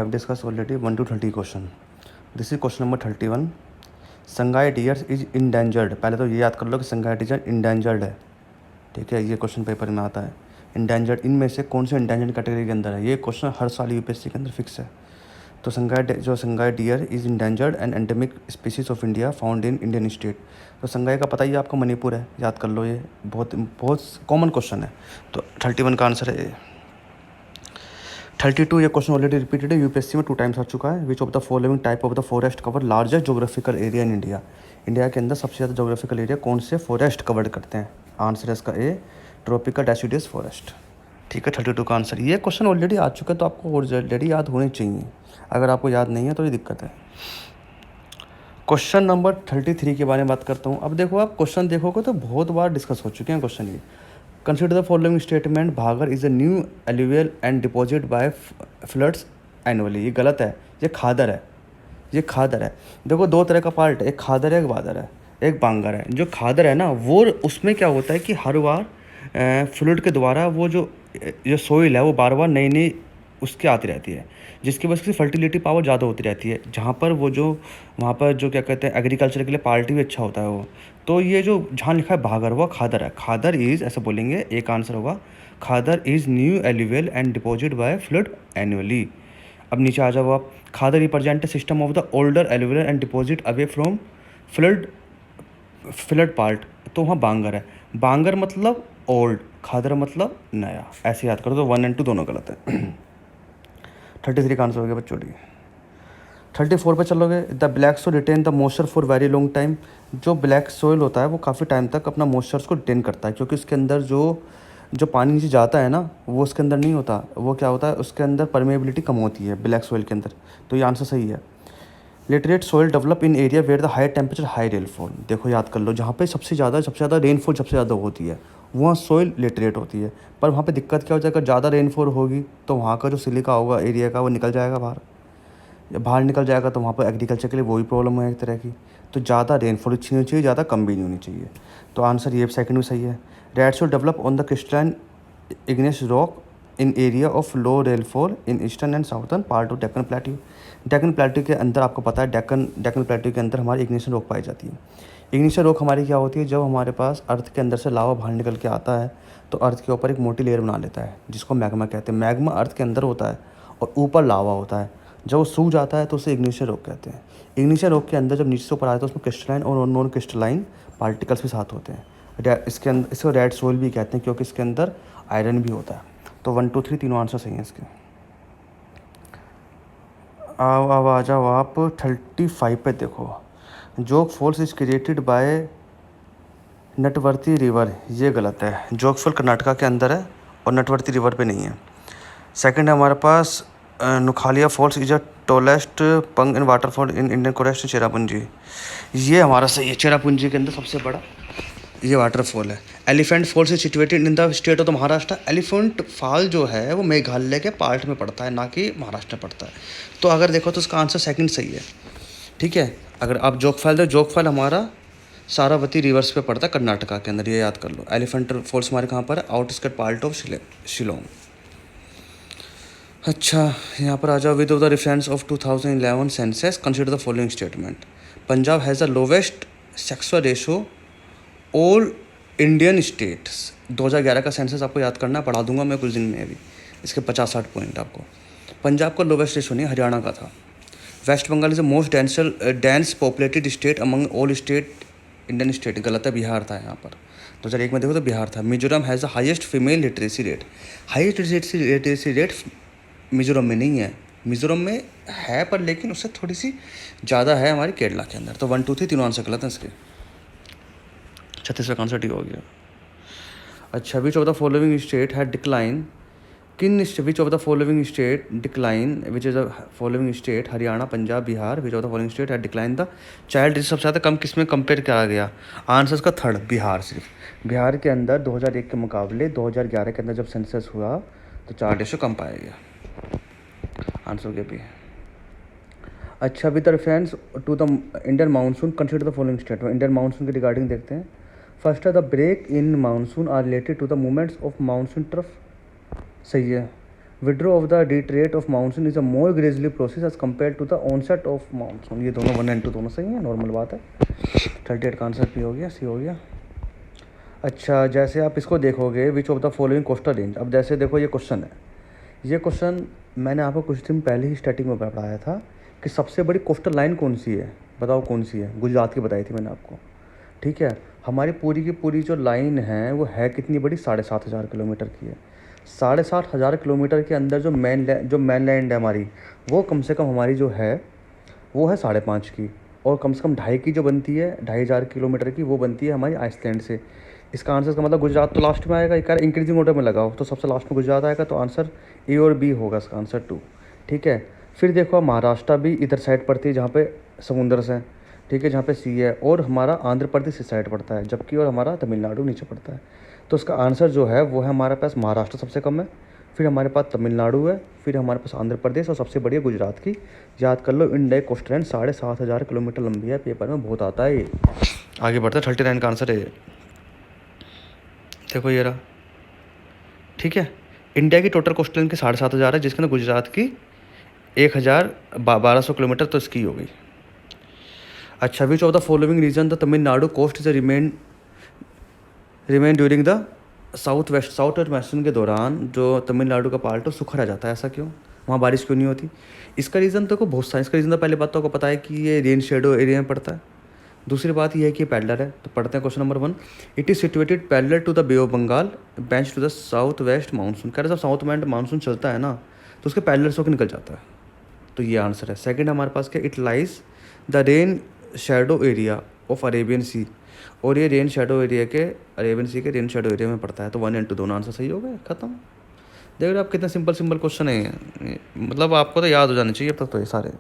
have discussed already 1 to 30 question. This is question number 31. Sangai deer is endangered. पहले तो ये याद कर लो कि संगाई डियर इंडेंजर्ड है. ठीक है, ये क्वेश्चन पेपर में आता है. इंडेंजर्ड इनमें से कौन से इंडेंजर्ड कैटेगरी के अंदर है? ये क्वेश्चन हर साल यूपीएससी के अंदर फिक्स है. तो Sangai deer is endangered and endemic species of India found in Indian state. तो संगाई का पता ही आपको मणिपुर है, याद कर लो. ये बहुत बहुत कॉमन क्वेश्चन है. तो 31 का आंसर है 32. ये क्वेश्चन ऑलरेडी रिपीटेड है, यूपीएससी में 2 टाइम्स आ चुका है. विच of the following type of the forest cover largest geographical area in India. India के अंदर सबसे ज़्यादा जोग्राफिकल एरिया कौन से फॉरेस्ट कवर करते हैं? आंसर है इसका ए, ट्रॉपिकल डेसिडुअस फॉरेस्ट. ठीक है, 32 का आंसर. ये क्वेश्चन ऑलरेडी आ चुका है तो आपको ऑलरेडी याद होने चाहिए. अगर आपको याद नहीं है तो ये दिक्कत है. क्वेश्चन नंबर 33 के बारे में बात करता हूँ. अब देखो, आप क्वेश्चन देखोगे तो बहुत बार डिस्कस हो चुके हैं क्वेश्चन ये. Consider the following statement. Bhangar is a new alluvial and deposit by floods annually. ये गलत है, ये खादर है. ये खादर है. देखो, 2 तरह का पार्ट है, एक खादर है, एक बादर है, एक बांगर है. जो खादर है ना, वो उसमें क्या होता है कि हर बार फ्लड के द्वारा वो जो सोइल है वो बार बार नई नई उसकी आती रहती है, जिसकी वजह से फर्टिलिटी पावर ज़्यादा होती रहती है. जहाँ पर वहाँ पर जो क्या कहते हैं एग्रीकल्चर के लिए पार्टी भी अच्छा होता है वो. तो ये जो जहाँ लिखा है भागर, वो खादर है. खादर इज़, ऐसे बोलेंगे, एक आंसर होगा Khadar is new alluvial and deposit by flood annually. अब नीचे आ जाओ आप. Khadar represent system of the older alluvial and deposit away from flood part. तो वहाँ बांगर है. बांगर मतलब ओल्ड, खादर मतलब नया. ऐसे याद करो. तो 1 और 2 दोनों गलत है. 33 का आंसर हो गया बच्चों. 34 पे चलोगे. The black soil retain the moisture for very long time. जो ब्लैक सोइल होता है वो काफ़ी टाइम तक अपना मॉइस्चर को रिटेन करता है, क्योंकि उसके अंदर जो पानी नीचे जाता है ना, वो उसके अंदर नहीं होता. वो क्या होता है, उसके अंदर परमेबिलिटी कम होती है ब्लैक सोइल के अंदर. तो ये आंसर सही है. Laterite soil develop in area where the high temperature high rainfall. देखो, याद कर लो, जहाँ पे सबसे ज़्यादा रेनफॉल सबसे ज़्यादा होती है वहाँ सोइल लिटरेट होती है. पर वहाँ पे दिक्कत क्या हो जाएगा, ज़्यादा रेनफॉल होगी तो वहाँ का जो सिलिका होगा एरिया का वो निकल जाएगा बाहर. जब बाहर निकल जाएगा तो वहाँ पर एग्रीकल्चर के लिए वही प्रॉब्लम है एक तरह की. तो ज़्यादा रेनफॉल अच्छी नहीं होनी चाहिए, ज़्यादा कम भी नहीं होनी चाहिए. तो आंसर ये सेकंड भी सही है. Red soil develop on the crystalline igneous rock in area of low rainfall in eastern and southern part of Deccan plateau. Deccan plateau के अंदर आपको पता है, डेक्कन प्लेट्यू के अंदर हमारी इग्निशन रॉक पाई जाती है. इग्निशन रॉक हमारी क्या होती है, जब हमारे पास अर्थ के अंदर से लावा बाहर निकल के आता है तो अर्थ के ऊपर एक मोटी लेयर बना लेता है, जिसको मैग्मा कहते हैं. मैग्मा अर्थ के अंदर होता है और ऊपर लावा होता है. जब वो सूख जाता है तो उसे इग्निशन रॉक कहते हैं. इग्निशन रॉक के अंदर जब नीचे से ऊपर आता है तो उसमें क्रिस्टलाइन और नॉन क्रिस्टलाइन पार्टिकल्स भी साथ होते हैं. इसको रेड सोइल भी कहते हैं, क्योंकि इसके अंदर आयरन भी होता है. तो 1 2 3 तीनों आंसर सही हैं इसके. अब आ जाओ आप 35 पे. देखो, Jog falls is created by नटवर्ती रिवर. ये गलत है. जोग फॉल कर्नाटका के अंदर है और नटवर्ती रिवर पे नहीं है. सेकंड है हमारे पास नुखालिया फॉल्स इज अ टॉलेस्ट पंग इन वाटरफॉल इन इंडियन कोरेस्ट चेरापूंजी. ये हमारा सही है. चेरापूंजी के अंदर सबसे बड़ा ये वाटरफॉल है. Elephant falls is situated in the state of the Maharashtra. Elephant fall जो है वो मेघालय के पार्ट में पड़ता है, ना कि महाराष्ट्र में पड़ता है. तो अगर देखो तो उसका आंसर सेकंड सही है. ठीक है. अगर आप जोगफॉल दो, जोगफॉल हमारा सारावती रिवर्स पे पड़ता है कर्नाटका के अंदर, ये याद कर लो. एलिफेंट फॉल्स हमारे कहाँ पर है, आउटस्कर्ट पार्ट ऑफ शिलोंग. अच्छा, यहाँ पर आ जाओ. With the reference of 2011 census consider the following statement. Punjab has the lowest sexual ratio all Indian states. 2011 का सेंसस आपको याद करना, पढ़ा दूंगा मैं कुछ दिन में. अभी इसके 50-60 पॉइंट आपको. पंजाब का लोवेस्ट रेशो नहीं, हरियाणा का था. West Bengal is the most dense populated state among all state Indian state. गलत है, बिहार था यहाँ पर. 2001 में देखो तो बिहार था. Mizoram has the highest female literacy rate. Highest literacy rate Mizoram में नहीं है. मिजोरम में है पर लेकिन उससे थोड़ी सी ज़्यादा है हमारी केरला के अंदर. तो 1 2 3 तीनों आंसर गलत हैं इसके. 36वां आंसर ठीक हो गया. अच्छा, which of the following state had decline. Which of the following state decline, which is the following state Haryana, Punjab, Bihar. Which of the following state had decline the child rate. सबसे ज़्यादा कम किस में कंपेयर करा गया? आंसर का थर्ड, बिहार. सिर्फ बिहार के अंदर 2001 के मुकाबले 2011 के अंदर जब सेंसस हुआ तो चाइल्ड रेशो कम पाया गया. आंसर के भी. अच्छा, with reference to the Indian monsoon consider the following statement. Indian monsoon के रिगार्डिंग देखते हैं. फर्स्ट है the break in monsoon are related to the movements of monsoon trough. सही है. Withdraw of the retreat of monsoon is a more gradually process as compare to the onset of monsoon. ये दोनों 1 and 2 दोनों सही है, normal बात है। 38 का आंसर पी हो गया, सी हो गया। अच्छा, जैसे आप इसको देखोगे, विच of the following coastal range. अब जैसे देखो ये क्वेश्चन है, ये क्वेश्चन मैंने आपको कुछ दिन पहले ही स्टार्टिंग में पढ़ाया था कि सबसे बड़ी कोस्टल लाइन कौन सी है, बताओ कौन सी है। गुजरात की बताई थी मैंने आपको, ठीक है। हमारी पूरी की पूरी जो लाइन है वो है कितनी बड़ी, 7,500 किलोमीटर की है। 7,500 किलोमीटर के अंदर जो मेन लैंड है हमारी, वो कम से कम हमारी जो है वो है 5.5 की, और कम से कम 2.5 की जो बनती है, 2,500 किलोमीटर की, वो बनती है हमारी आइसलैंड से। इसका आंसर का मतलब गुजरात तो लास्ट में आएगा। एक इंक्रीजिंग ऑर्डर में लगाओ तो सबसे लास्ट में गुजरात आएगा, तो आंसर ए और बी होगा इसका आंसर 2, ठीक है। फिर देखो महाराष्ट्र भी इधर साइड पड़ती है जहाँ पे समुंदर से, ठीक है, जहाँ पे सी है, और हमारा आंध्र प्रदेश इस साइड पड़ता है, जबकि और हमारा तमिलनाडु नीचे पड़ता है। तो इसका आंसर जो है वो है हमारे पास महाराष्ट्र सबसे कम है, फिर हमारे पास तमिलनाडु है, फिर हमारे पास आंध्र प्रदेश, और सबसे बड़ी है गुजरात की। याद कर लो, इंडिया कोस्ट लाइन 7,500 किलोमीटर लंबी है, पेपर में बहुत आता है ये। आगे बढ़ता है, 39 का आंसर है ये। देखो ये रहा, ठीक है। इंडिया की टोटल कोस्ट लाइन की 7,500 है, जिसके अंदर गुजरात की 1,1200 किलोमीटर तो इसकी हो गई। अच्छा, which of the following region the Tamil Nadu coast is remain during the south west monsoon के दौरान जो तमिलनाडु का पार्ट है सूखा रह जाता है, ऐसा क्यों, वहाँ बारिश क्यों नहीं होती। इसका रीज़न तो बहुत सारा, इसका रीज़न तो पहले बात तो आपको पता है कि ये रेन शेडो एरिया में पड़ता है। दूसरी बात यह है कि पैरेलल है, तो पढ़ते हैं question number 1। It is situated parallel to the bay of Bengal bench to the south west monsoon. कह रहे जब साउथ वेस्ट मानसून चलता है ना, तो उसके पैरेलल से होकर निकल जाता है, तो ये आंसर है। सेकंड हमारे पास क्या, it lies the rain shadow area of Arabian sea, और ये रेन शेडो एरिया के, अरेबियन सी के रेन शेडो एरिया में पड़ता है, तो 1 एंड 2 दोनों आंसर सही हो गए, खत्म। देख रहे हो आप कितने सिंपल क्वेश्चन है, मतलब आपको तो याद हो जाने चाहिए अब तक तो ये सारे।